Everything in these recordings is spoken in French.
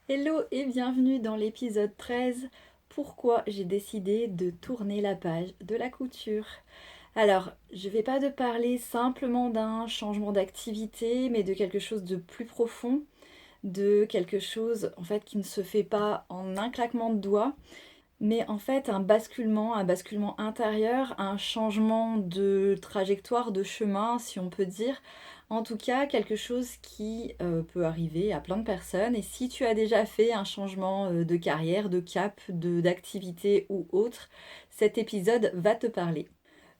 Hello et bienvenue dans l'épisode 13. Pourquoi j'ai décidé de tourner la page de la couture. Alors, je vais pas te parler simplement d'un changement d'activité, mais de quelque chose de plus profond, de quelque chose en fait qui ne se fait pas en un claquement de doigts, mais en fait un basculement intérieur, un changement de trajectoire, de chemin, si on peut dire. En tout cas, quelque chose qui peut arriver à plein de personnes. Et si tu as déjà fait un changement de carrière, de cap, d'activité ou autre, cet épisode va te parler.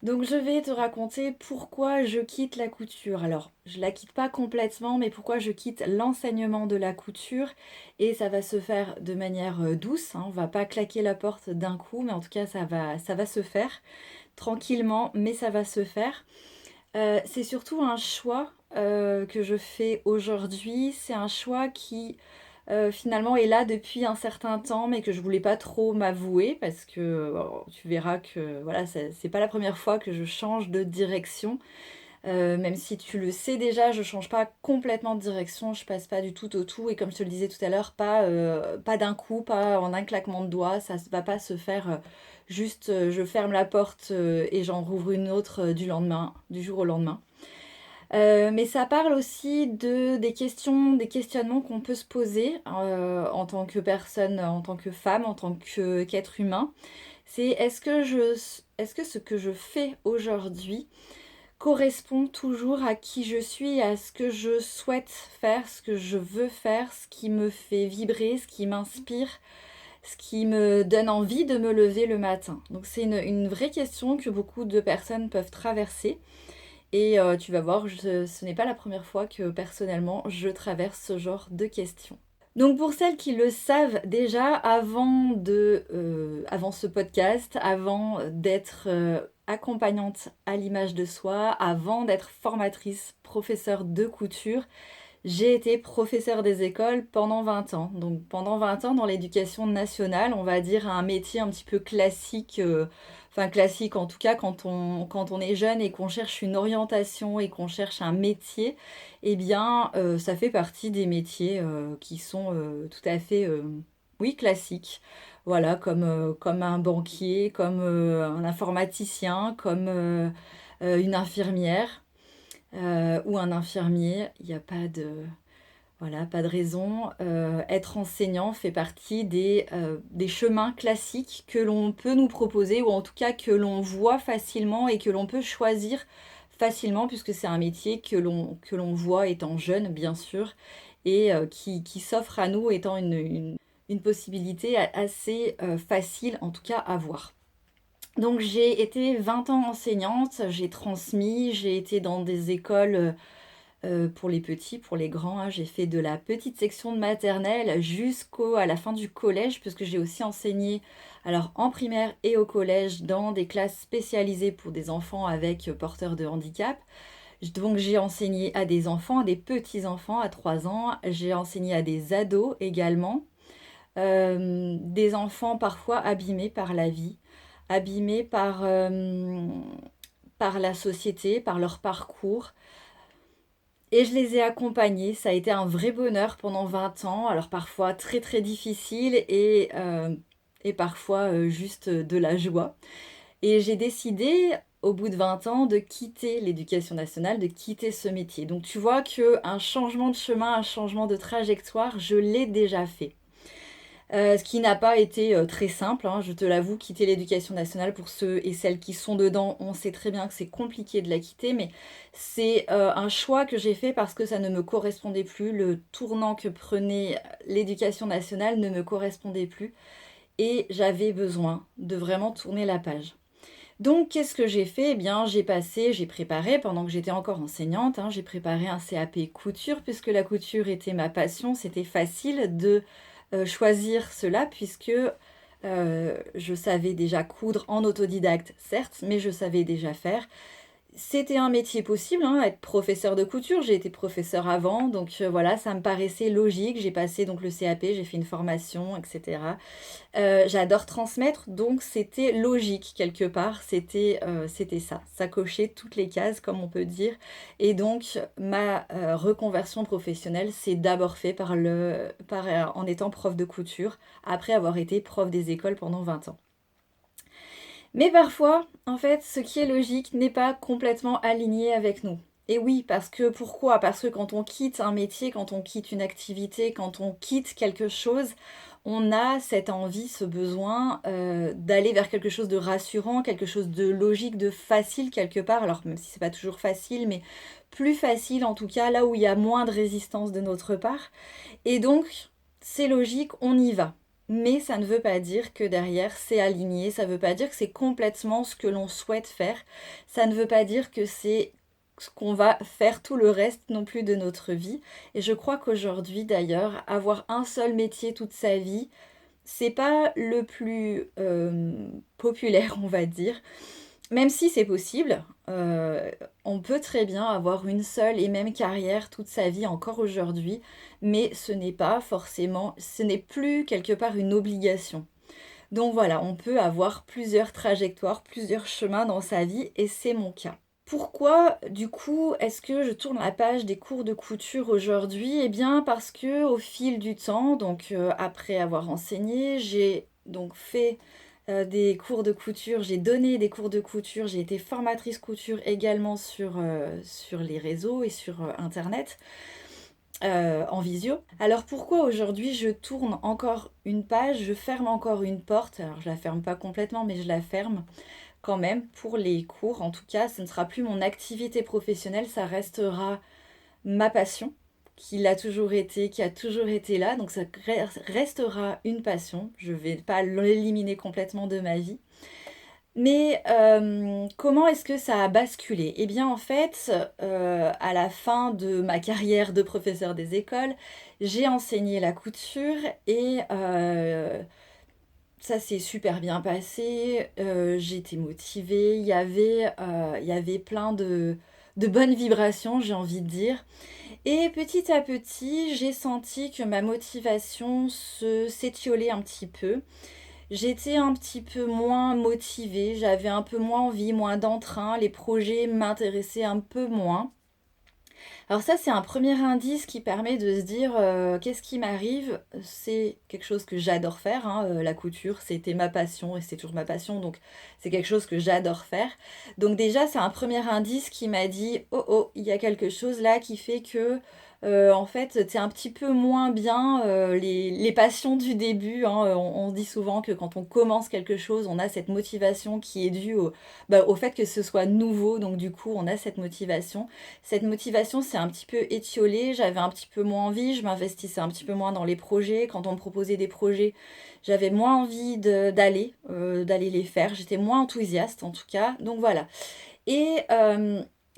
Donc je vais te raconter pourquoi je quitte la couture. Alors, je la quitte pas complètement, mais pourquoi je quitte l'enseignement de la couture. Et ça va se faire de manière douce, hein. On va pas claquer la porte d'un coup, mais en tout cas ça va se faire tranquillement, mais ça va se faire. C'est surtout un choix que je fais aujourd'hui. C'est un choix qui finalement est là depuis un certain temps, mais que je voulais pas trop m'avouer parce que tu verras que voilà, c'est pas la première fois que je change de direction. Même si tu le sais déjà, je change pas complètement de direction, je passe pas du tout au tout. Et comme je te le disais tout à l'heure, pas d'un coup, pas en un claquement de doigts, ça va pas se faire juste je ferme la porte et j'en rouvre une autre du lendemain, du jour au lendemain. Mais ça parle aussi des questions, des questionnements qu'on peut se poser en tant que personne, en tant que femme, en tant qu'être humain. C'est est-ce que ce que je fais aujourd'hui correspond toujours à qui je suis, à ce que je souhaite faire, ce que je veux faire, ce qui me fait vibrer, ce qui m'inspire, ce qui me donne envie de me lever le matin. Donc c'est une vraie question que beaucoup de personnes peuvent traverser. Et tu vas voir, ce n'est pas la première fois que personnellement je traverse ce genre de questions. Donc pour celles qui le savent déjà, avant ce podcast, avant d'être accompagnante à l'image de soi, avant d'être formatrice, professeure de couture, j'ai été professeure des écoles pendant 20 ans. Donc pendant 20 ans dans l'éducation nationale, on va dire un métier un petit peu classique, enfin classique en tout cas quand on est jeune et qu'on cherche une orientation et qu'on cherche un métier, eh bien ça fait partie des métiers qui sont tout à fait, oui, classiques. Voilà, comme un banquier, comme un informaticien, comme une infirmière ou un infirmier, il n'y a pas de, voilà, pas de raison. Être enseignant fait partie des chemins classiques que l'on peut nous proposer, ou en tout cas que l'on voit facilement et que l'on peut choisir facilement, puisque c'est un métier que l'on voit étant jeune, bien sûr, et qui s'offre à nous étant une possibilité assez facile, en tout cas, à voir. Donc j'ai été 20 ans enseignante, j'ai transmis, j'ai été dans des écoles pour les petits, pour les grands, hein. J'ai fait de la petite section de maternelle jusqu'à la fin du collège, puisque j'ai aussi enseigné alors en primaire et au collège dans des classes spécialisées pour des enfants avec porteurs de handicap. Donc j'ai enseigné à des enfants, à des petits-enfants à 3 ans, j'ai enseigné à des ados également, des enfants parfois abîmés par la vie, abîmés par la société, par leur parcours. Et je les ai accompagnés. Ça a été un vrai bonheur pendant 20 ans. Alors parfois très très difficile et parfois juste de la joie. Et j'ai décidé au bout de 20 ans de quitter l'éducation nationale, de quitter ce métier. Donc tu vois qu'un changement de chemin, un changement de trajectoire, je l'ai déjà fait. Ce qui n'a pas été très simple, hein, je te l'avoue, quitter l'éducation nationale pour ceux et celles qui sont dedans, on sait très bien que c'est compliqué de la quitter, mais c'est un choix que j'ai fait parce que ça ne me correspondait plus, le tournant que prenait l'éducation nationale ne me correspondait plus et j'avais besoin de vraiment tourner la page. Donc, qu'est-ce que j'ai fait? Eh bien, j'ai préparé, pendant que j'étais encore enseignante, hein, j'ai préparé un CAP couture, puisque la couture était ma passion. C'était facile de choisir cela, puisque je savais déjà coudre en autodidacte, certes, mais je savais déjà faire. c'était un métier possible, hein, être professeur de couture. J'ai été professeur avant, donc voilà, ça me paraissait logique. J'ai passé donc le CAP, j'ai fait une formation, etc. J'adore transmettre, donc c'était logique quelque part. C'était ça. Ça cochait toutes les cases, comme on peut dire. Et donc ma reconversion professionnelle s'est d'abord fait en étant prof de couture, après avoir été prof des écoles pendant 20 ans. Mais parfois, en fait, ce qui est logique n'est pas complètement aligné avec nous. Et oui, parce que pourquoi? Parce que quand on quitte un métier, quand on quitte une activité, quand on quitte quelque chose, on a cette envie, ce besoin d'aller vers quelque chose de rassurant, quelque chose de logique, de facile quelque part. Alors même si c'est pas toujours facile, mais plus facile en tout cas, là où il y a moins de résistance de notre part. Et donc, c'est logique, on y va. Mais ça ne veut pas dire que derrière c'est aligné, ça ne veut pas dire que c'est complètement ce que l'on souhaite faire, ça ne veut pas dire que c'est ce qu'on va faire tout le reste non plus de notre vie. Et je crois qu'aujourd'hui d'ailleurs, avoir un seul métier toute sa vie, c'est pas le plus populaire, on va dire. Même si c'est possible, on peut très bien avoir une seule et même carrière toute sa vie encore aujourd'hui, mais ce n'est pas forcément, ce n'est plus quelque part une obligation. Donc voilà, on peut avoir plusieurs trajectoires, plusieurs chemins dans sa vie et c'est mon cas. Pourquoi, du coup, est-ce que je tourne la page des cours de couture aujourd'hui? Eh bien, parce que au fil du temps, donc après avoir enseigné, j'ai donc fait des cours de couture, j'ai donné des cours de couture, j'ai été formatrice couture également sur les réseaux et sur Internet, en visio. Alors pourquoi aujourd'hui je tourne encore une page, je ferme encore une porte, alors je la ferme pas complètement mais je la ferme quand même pour les cours. En tout cas, ce ne sera plus mon activité professionnelle, ça restera ma passion qui l'a toujours été, qui a toujours été là. Donc ça restera une passion. Je ne vais pas l'éliminer complètement de ma vie. Mais comment est-ce que ça a basculé? Eh bien en fait, à la fin de ma carrière de professeur des écoles, j'ai enseigné la couture et ça s'est super bien passé, j'étais motivée, il y avait plein de bonnes vibrations, j'ai envie de dire. Et petit à petit, j'ai senti que ma motivation s'étiolait un petit peu. J'étais un petit peu moins motivée, j'avais un peu moins envie, moins d'entrain, les projets m'intéressaient un peu moins. Alors ça, c'est un premier indice qui permet de se dire qu'est-ce qui m'arrive? C'est quelque chose que j'adore faire, hein, la couture, c'était ma passion et c'est toujours ma passion, donc c'est quelque chose que j'adore faire. Donc déjà, c'est un premier indice qui m'a dit, oh oh, il y a quelque chose là qui fait que en fait, t'es un petit peu moins bien les passions du début, hein. On dit souvent que quand on commence quelque chose, on a cette motivation qui est due au fait que ce soit nouveau, donc du coup, on a cette motivation. Cette motivation s'est un petit peu étiolée, j'avais un petit peu moins envie, je m'investissais un petit peu moins dans les projets. Quand on me proposait des projets, j'avais moins envie d'aller les faire, j'étais moins enthousiaste en tout cas. Donc voilà. Et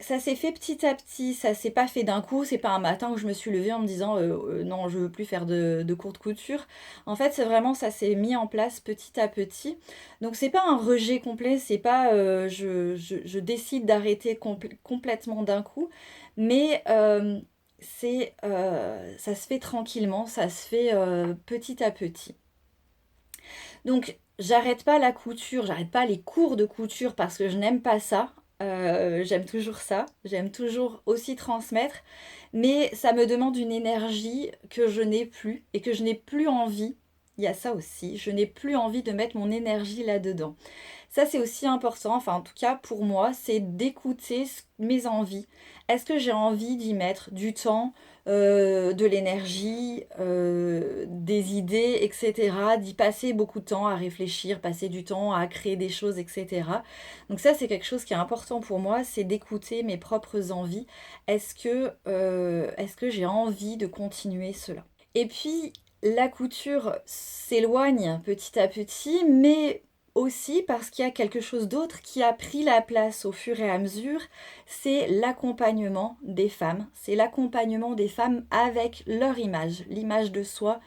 ça s'est fait petit à petit, ça s'est pas fait d'un coup, c'est pas un matin où je me suis levée en me disant non, je veux plus faire de cours de couture. En fait, c'est vraiment ça s'est mis en place petit à petit. Donc c'est pas un rejet complet, c'est pas je décide d'arrêter complètement d'un coup, mais ça se fait tranquillement, ça se fait petit à petit. Donc, j'arrête pas la couture, j'arrête pas les cours de couture parce que je n'aime pas ça. J'aime toujours ça, j'aime toujours aussi transmettre, mais ça me demande une énergie que je n'ai plus et que je n'ai plus envie. Il y a ça aussi, je n'ai plus envie de mettre mon énergie là-dedans. Ça, c'est aussi important, enfin en tout cas pour moi, c'est d'écouter mes envies. Est-ce que j'ai envie d'y mettre du temps, de l'énergie, des idées, etc. D'y passer beaucoup de temps à réfléchir, passer du temps à créer des choses, etc. Donc ça, c'est quelque chose qui est important pour moi, c'est d'écouter mes propres envies. Est-ce que j'ai envie de continuer cela? Et puis, la couture s'éloigne petit à petit, mais aussi parce qu'il y a quelque chose d'autre qui a pris la place au fur et à mesure, c'est l'accompagnement des femmes. C'est l'accompagnement des femmes avec leur image, l'image de soi.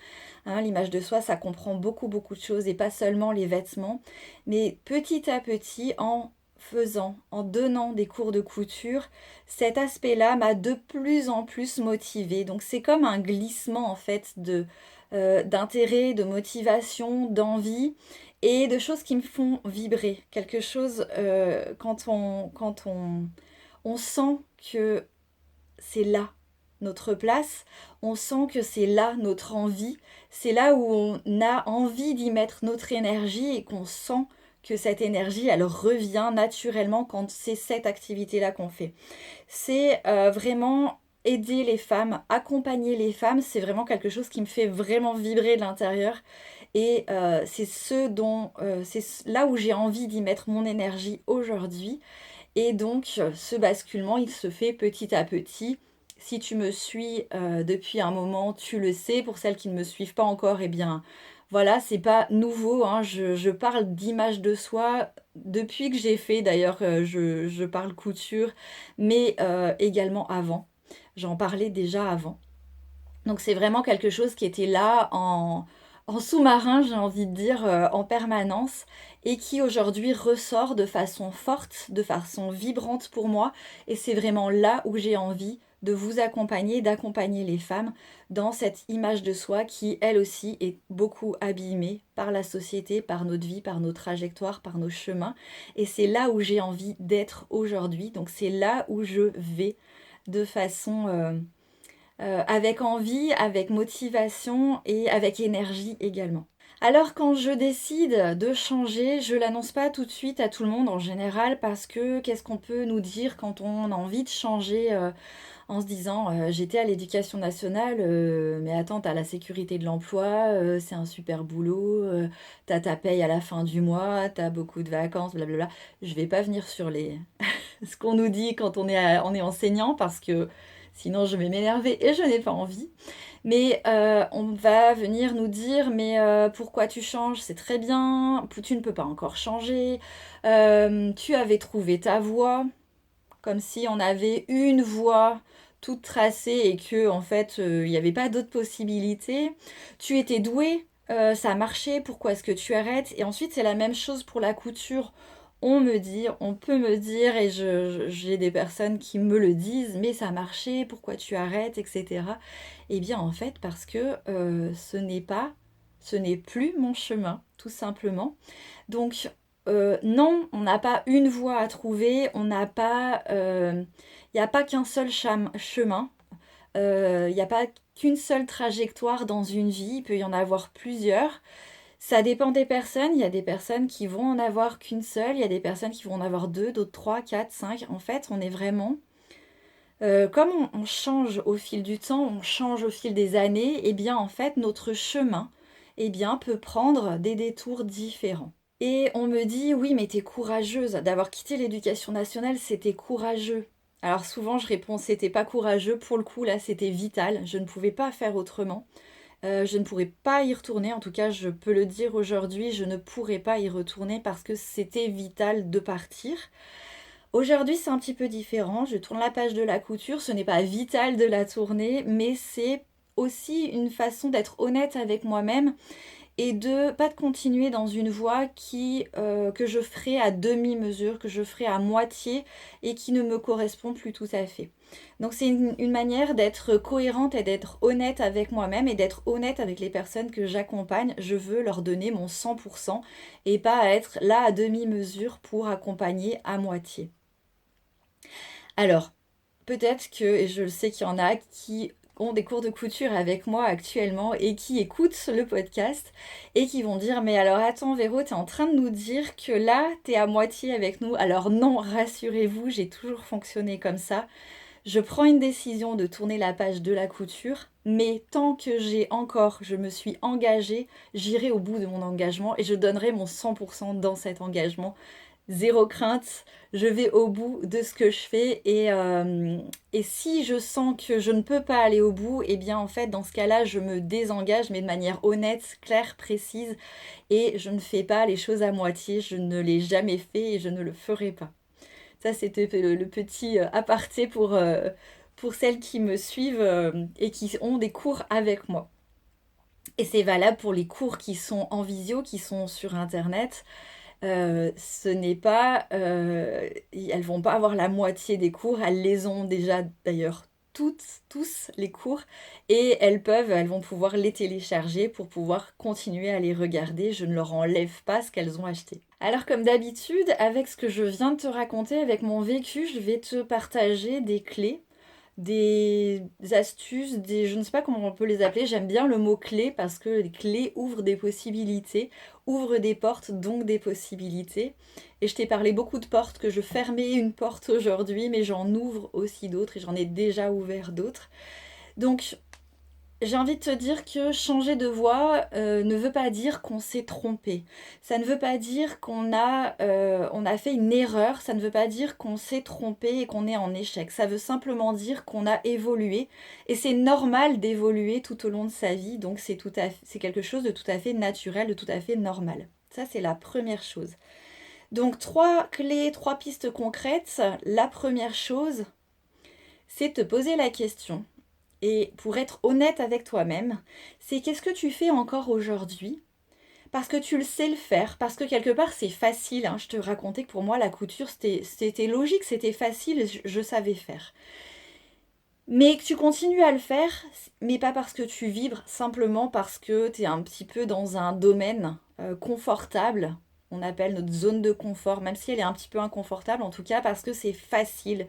Hein, l'image de soi, ça comprend beaucoup, beaucoup de choses et pas seulement les vêtements. Mais petit à petit, en faisant, en donnant des cours de couture, cet aspect-là m'a de plus en plus motivée. Donc c'est comme un glissement en fait d'intérêt, de motivation, d'envie et de choses qui me font vibrer. Quelque chose on sent que c'est là notre place, on sent que c'est là notre envie, c'est là où on a envie d'y mettre notre énergie et qu'on sent que cette énergie, elle revient naturellement quand c'est cette activité-là qu'on fait. C'est vraiment aider les femmes, accompagner les femmes, c'est vraiment quelque chose qui me fait vraiment vibrer de l'intérieur. Et c'est là où j'ai envie d'y mettre mon énergie aujourd'hui. Et donc, ce basculement, il se fait petit à petit. Si tu me suis depuis un moment, tu le sais. Pour celles qui ne me suivent pas encore, eh bien, voilà, c'est pas nouveau, hein. Je parle d'image de soi depuis que j'ai fait, d'ailleurs, je parle couture, mais également avant. J'en parlais déjà avant. Donc c'est vraiment quelque chose qui était là en sous-marin, j'ai envie de dire, en permanence, et qui aujourd'hui ressort de façon forte, de façon vibrante pour moi. Et c'est vraiment là où j'ai envie de vous accompagner, d'accompagner les femmes dans cette image de soi qui, elle aussi, est beaucoup abîmée par la société, par notre vie, par nos trajectoires, par nos chemins. Et c'est là où j'ai envie d'être aujourd'hui. Donc c'est là où je vais de façon avec envie, avec motivation et avec énergie également. Alors quand je décide de changer, je l'annonce pas tout de suite à tout le monde en général parce que qu'est-ce qu'on peut nous dire quand on a envie de changer en se disant j'étais à l'éducation nationale, mais attends, t'as la sécurité de l'emploi, c'est un super boulot, t'as ta paye à la fin du mois, t'as beaucoup de vacances, blablabla. Je vais pas venir sur les ce qu'on nous dit quand on est enseignant parce que sinon je vais m'énerver et je n'ai pas envie. Mais on va venir nous dire mais pourquoi tu changes? C'est très bien, tu ne peux pas encore changer, tu avais trouvé ta voie, comme si on avait une voie toute tracée et que en fait il n'y avait pas d'autres possibilités. Tu étais doué, ça a marché, pourquoi est-ce que tu arrêtes? Et ensuite c'est la même chose pour la couture. On me dit, on peut me dire, et j'ai des personnes qui me le disent, mais ça a marché, pourquoi tu arrêtes, etc. Eh bien en fait parce que ce n'est plus mon chemin, tout simplement. Donc non, on n'a pas une voie à trouver, on n'a pas, il n'y a pas qu'un seul chemin, il n'y a pas qu'une seule trajectoire dans une vie, il peut y en avoir plusieurs. Ça dépend des personnes, il y a des personnes qui vont en avoir qu'une seule, il y a des personnes qui vont en avoir deux, d'autres trois, quatre, cinq. En fait, on est vraiment, comme on change au fil du temps, on change au fil des années, et bien en fait, notre chemin, eh bien, peut prendre des détours différents. Et on me dit, oui, mais t'es courageuse. D'avoir quitté l'éducation nationale, c'était courageux. Alors souvent, je réponds, c'était pas courageux. Pour le coup, là, c'était vital. Je ne pouvais pas faire autrement. Je ne pourrais pas y retourner. En tout cas, je peux le dire aujourd'hui, je ne pourrais pas y retourner parce que c'était vital de partir. Aujourd'hui, c'est un petit peu différent. Je tourne la page de la couture. Ce n'est pas vital de la tourner, mais c'est aussi une façon d'être honnête avec moi-même et de pas de continuer dans une voie que je ferai à demi-mesure, que je ferai à moitié et qui ne me correspond plus tout à fait. Donc c'est une manière d'être cohérente et d'être honnête avec moi-même et d'être honnête avec les personnes que j'accompagne. Je veux leur donner mon 100% et pas être là à demi-mesure pour accompagner à moitié. Alors, peut-être que, et je le sais qu'il y en a qui ont des cours de couture avec moi actuellement et qui écoutent le podcast et qui vont dire mais alors attends Véro, t'es en train de nous dire que là t'es à moitié avec nous. Alors non, rassurez-vous, j'ai toujours fonctionné comme ça. Je prends une décision de tourner la page de la couture, mais tant que je me suis engagée, j'irai au bout de mon engagement et je donnerai mon 100% dans cet engagement. Zéro crainte, je vais au bout de ce que je fais et si je sens que je ne peux pas aller au bout, et bien en fait dans ce cas-là je me désengage mais de manière honnête, claire, précise et je ne fais pas les choses à moitié, je ne l'ai jamais fait et je ne le ferai pas. Ça c'était le petit aparté pour celles qui me suivent et qui ont des cours avec moi. Et c'est valable pour les cours qui sont en visio, qui sont sur internet. Ce n'est pas, elles vont pas avoir la moitié des cours, elles les ont déjà d'ailleurs toutes, tous les cours, et elles vont pouvoir les télécharger pour pouvoir continuer à les regarder. Je ne leur enlève pas ce qu'elles ont acheté. Alors comme d'habitude, avec ce que je viens de te raconter, avec mon vécu, je vais te partager des clés, des astuces, je ne sais pas comment on peut les appeler, j'aime bien le mot clé parce que les clés ouvrent des possibilités, ouvrent des portes, donc des possibilités. Et je t'ai parlé beaucoup de portes, que je fermais une porte aujourd'hui, mais j'en ouvre aussi d'autres et j'en ai déjà ouvert d'autres. Donc j'ai envie de te dire que changer de voie ne veut pas dire qu'on s'est trompé. Ça ne veut pas dire on a fait une erreur. Ça ne veut pas dire qu'on s'est trompé et qu'on est en échec. Ça veut simplement dire qu'on a évolué. Et c'est normal d'évoluer tout au long de sa vie. Donc c'est quelque chose de tout à fait naturel, de tout à fait normal. Ça, c'est la première chose. Donc 3 clés, 3 pistes concrètes. La première chose, c'est te poser la question. Et pour être honnête avec toi-même, c'est qu'est-ce que tu fais encore aujourd'hui? Parce que tu le sais le faire, parce que quelque part c'est facile, hein. Je te racontais que pour moi la couture c'était logique, c'était facile, je savais faire. Mais que tu continues à le faire, mais pas parce que tu vibres, simplement parce que tu es un petit peu dans un domaine confortable. On appelle notre zone de confort, même si elle est un petit peu inconfortable, en tout cas parce que c'est facile,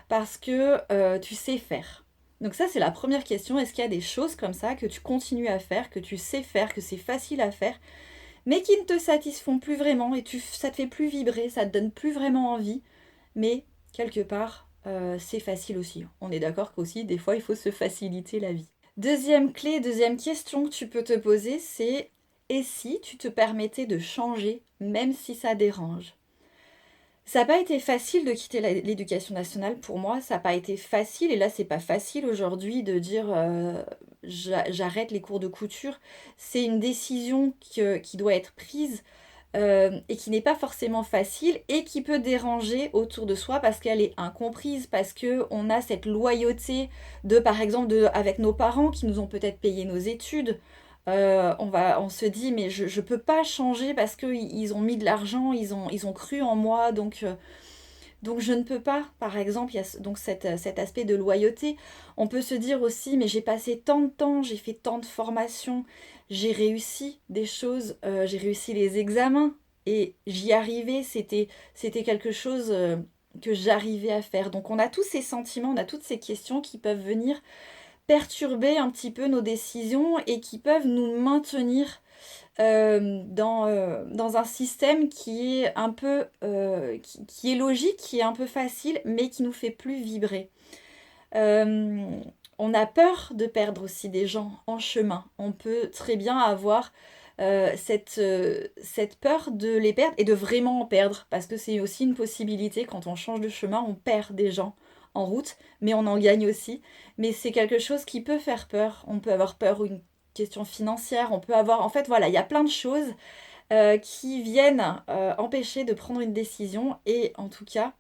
parce que tu sais faire. Donc ça, c'est la première question. Est-ce qu'il y a des choses comme ça que tu continues à faire, que tu sais faire, que c'est facile à faire, mais qui ne te satisfont plus vraiment et ça te fait plus vibrer, ça te donne plus vraiment envie, mais quelque part, c'est facile aussi. On est d'accord qu'aussi, des fois, il faut se faciliter la vie. Deuxième clé, deuxième question que tu peux te poser, c'est et si tu te permettais de changer, même si ça dérange? Ça n'a pas été facile de quitter l'éducation nationale pour moi, ça n'a pas été facile, et là c'est pas facile aujourd'hui de dire j'arrête les cours de couture. C'est une décision qui doit être prise et qui n'est pas forcément facile et qui peut déranger autour de soi parce qu'elle est incomprise, parce qu'on a cette loyauté de, par exemple, avec nos parents qui nous ont peut-être payé nos études. On se dit, mais je peux pas changer parce qu'ils ont mis de l'argent, ils ont cru en moi, donc je ne peux pas, par exemple, il y a donc cet aspect de loyauté. On peut se dire aussi, mais j'ai passé tant de temps, j'ai fait tant de formations, j'ai réussi des choses, j'ai réussi les examens et j'y arrivais, c'était quelque chose que j'arrivais à faire. Donc on a tous ces sentiments, on a toutes ces questions qui peuvent venir perturber un petit peu nos décisions et qui peuvent nous maintenir dans un système qui est un peu qui est logique, qui est un peu facile, mais qui nous fait plus vibrer. Euh, on a peur de perdre aussi des gens en chemin. On peut très bien avoir cette peur de les perdre et de vraiment en perdre, parce que c'est aussi une possibilité. Quand on change de chemin, on perd des gens en route, mais on en gagne aussi. Mais c'est quelque chose qui peut faire peur. On peut avoir peur une question financière, on peut avoir... En fait, voilà, il y a plein de choses qui viennent empêcher de prendre une décision. Et en tout cas,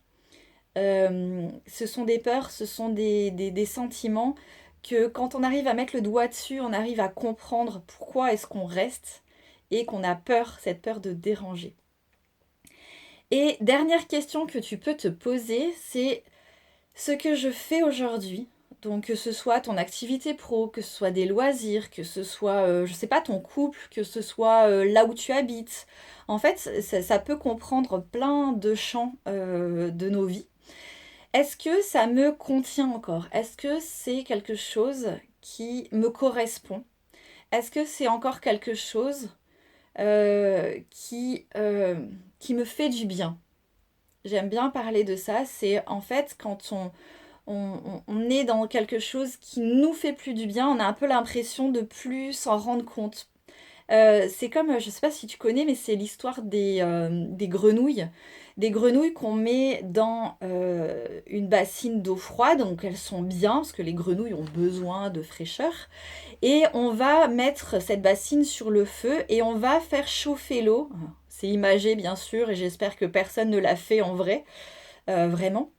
ce sont des peurs, ce sont des sentiments que quand on arrive à mettre le doigt dessus, on arrive à comprendre pourquoi est-ce qu'on reste et qu'on a peur, cette peur de déranger. Et dernière question que tu peux te poser, c'est ce que je fais aujourd'hui. Donc que ce soit ton activité pro, que ce soit des loisirs, que ce soit, je sais pas, ton couple, que ce soit là où tu habites. En fait, ça peut comprendre plein de champs de nos vies. Est-ce que ça me contient encore? Est-ce que c'est quelque chose qui me correspond? Est-ce que c'est encore quelque chose qui me fait du bien? J'aime bien parler de ça. C'est en fait quand on est dans quelque chose qui nous fait plus du bien, on a un peu l'impression de plus s'en rendre compte. C'est comme, je sais pas si tu connais, mais c'est l'histoire des grenouilles. Des grenouilles qu'on met dans une bassine d'eau froide, donc elles sont bien, parce que les grenouilles ont besoin de fraîcheur. Et on va mettre cette bassine sur le feu et on va faire chauffer l'eau. C'est imagé bien sûr, et j'espère que personne ne l'a fait en vrai, vraiment.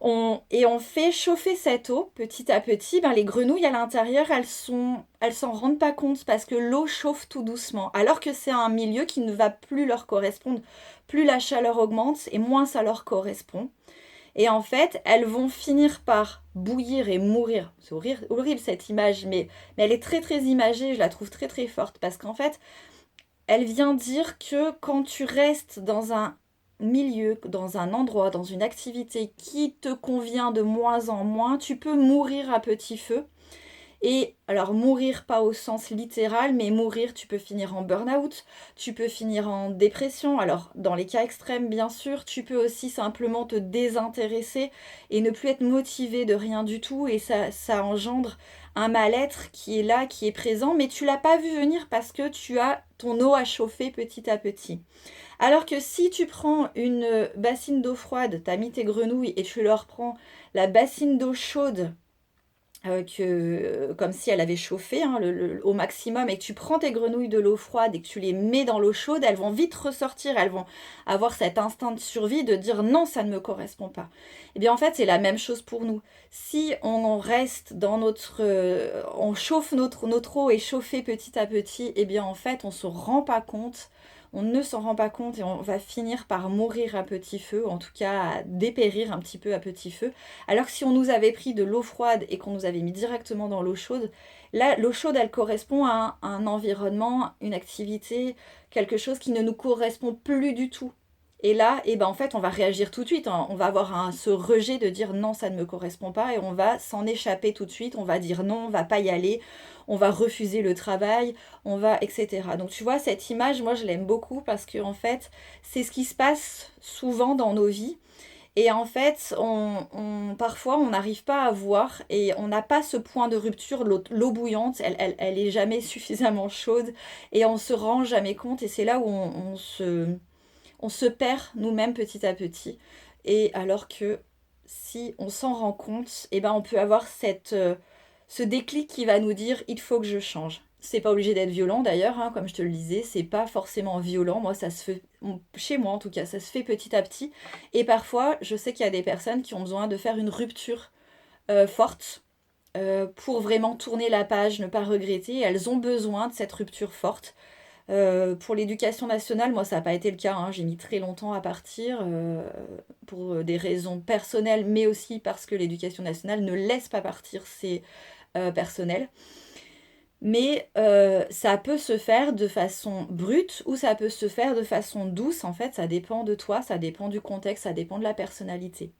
Et on fait chauffer cette eau petit à petit. Ben, les grenouilles à l'intérieur, elles s'en rendent pas compte parce que l'eau chauffe tout doucement. Alors que c'est un milieu qui ne va plus leur correspondre. Plus la chaleur augmente et moins ça leur correspond. Et en fait, elles vont finir par bouillir et mourir. C'est horrible cette image, mais elle est très très imagée, je la trouve très très forte. Parce qu'en fait, elle vient dire que quand tu restes dans un milieu, dans un endroit, dans une activité qui te convient de moins en moins, tu peux mourir à petit feu. Et alors mourir pas au sens littéral, mais mourir, tu peux finir en burn-out, tu peux finir en dépression. Alors dans les cas extrêmes, bien sûr, tu peux aussi simplement te désintéresser et ne plus être motivé de rien du tout. Et ça engendre un mal-être qui est là, qui est présent, mais tu l'as pas vu venir parce que tu as ton eau à chauffer petit à petit. Alors que si tu prends une bassine d'eau froide, tu as mis tes grenouilles et tu leur prends la bassine d'eau chaude comme si elle avait chauffé hein, au maximum et que tu prends tes grenouilles de l'eau froide et que tu les mets dans l'eau chaude, elles vont vite ressortir, elles vont avoir cet instinct de survie de dire non, ça ne me correspond pas. Et bien en fait, c'est la même chose pour nous. Si on reste dans on chauffe notre eau et chauffer petit à petit, et bien en fait, on se rend pas compte. On ne s'en rend pas compte et on va finir par mourir à petit feu, en tout cas à dépérir un petit peu à petit feu. Alors que si on nous avait pris de l'eau froide et qu'on nous avait mis directement dans l'eau chaude, là, l'eau chaude, elle correspond à un environnement, une activité, quelque chose qui ne nous correspond plus du tout. Et là, eh ben, en fait, on va réagir tout de suite. On va avoir ce rejet de dire non, ça ne me correspond pas et on va s'en échapper tout de suite. On va dire non, on va pas y aller. On va refuser le travail, etc. Donc tu vois, cette image, moi, je l'aime beaucoup parce que en fait, c'est ce qui se passe souvent dans nos vies. Et en fait, parfois, on n'arrive pas à voir et on n'a pas ce point de rupture. L'eau bouillante, elle est jamais suffisamment chaude et on se rend jamais compte. Et c'est là où on se perd nous-mêmes petit à petit. Et alors que si on s'en rend compte, eh ben, on peut avoir ce déclic qui va nous dire il faut que je change. C'est pas obligé d'être violent d'ailleurs, hein, comme je te le disais, c'est pas forcément violent. Moi, ça se fait, chez moi en tout cas, ça se fait petit à petit. Et parfois, je sais qu'il y a des personnes qui ont besoin de faire une rupture forte pour vraiment tourner la page, ne pas regretter. Elles ont besoin de cette rupture forte. Pour l'éducation nationale, moi, ça n'a pas été le cas, hein. J'ai mis très longtemps à partir pour des raisons personnelles, mais aussi parce que l'éducation nationale ne laisse pas partir ses personnels. Mais ça peut se faire de façon brute ou ça peut se faire de façon douce. En fait, ça dépend de toi, ça dépend du contexte, ça dépend de la personnalité.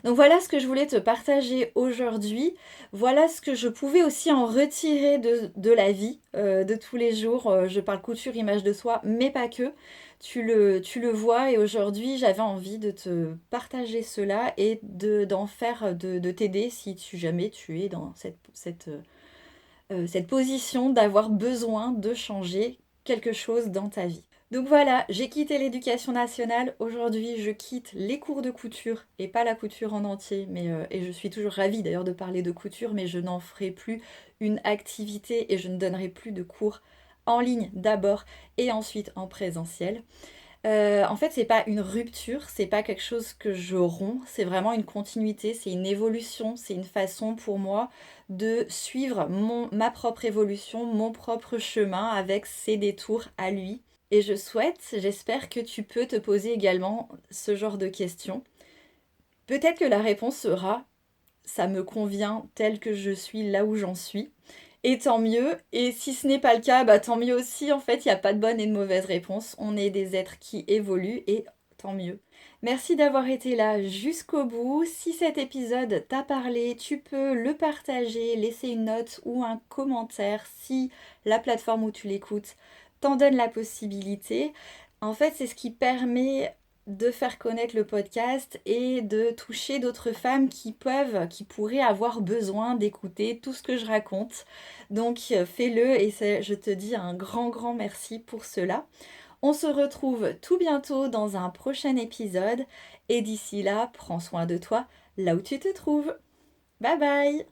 Donc voilà ce que je voulais te partager aujourd'hui. Voilà ce que je pouvais aussi en retirer de la vie de tous les jours. Je parle couture, image de soi, mais pas que. Tu le vois et aujourd'hui j'avais envie de te partager cela et d'en faire, de t'aider si jamais tu es dans cette position d'avoir besoin de changer quelque chose dans ta vie. Donc voilà, j'ai quitté l'éducation nationale. Aujourd'hui, je quitte les cours de couture et pas la couture en entier. Et je suis toujours ravie d'ailleurs de parler de couture, mais je n'en ferai plus une activité et je ne donnerai plus de cours en ligne d'abord et ensuite en présentiel. En fait, c'est pas une rupture, c'est pas quelque chose que je romps, c'est vraiment une continuité, c'est une évolution, c'est une façon pour moi de suivre ma propre évolution, mon propre chemin avec ses détours à lui. Et j'espère que tu peux te poser également ce genre de questions. Peut-être que la réponse sera ça me convient tel que je suis là où j'en suis. Et tant mieux. Et si ce n'est pas le cas, bah tant mieux aussi. En fait, il n'y a pas de bonne et de mauvaise réponse. On est des êtres qui évoluent et tant mieux. Merci d'avoir été là jusqu'au bout. Si cet épisode t'a parlé, tu peux le partager, laisser une note ou un commentaire si la plateforme où tu l'écoutes t'en donne la possibilité. En fait, c'est ce qui permet de faire connaître le podcast et de toucher d'autres femmes qui pourraient avoir besoin d'écouter tout ce que je raconte. Donc fais-le et je te dis un grand grand merci pour cela. On se retrouve tout bientôt dans un prochain épisode et d'ici là, prends soin de toi là où tu te trouves. Bye bye!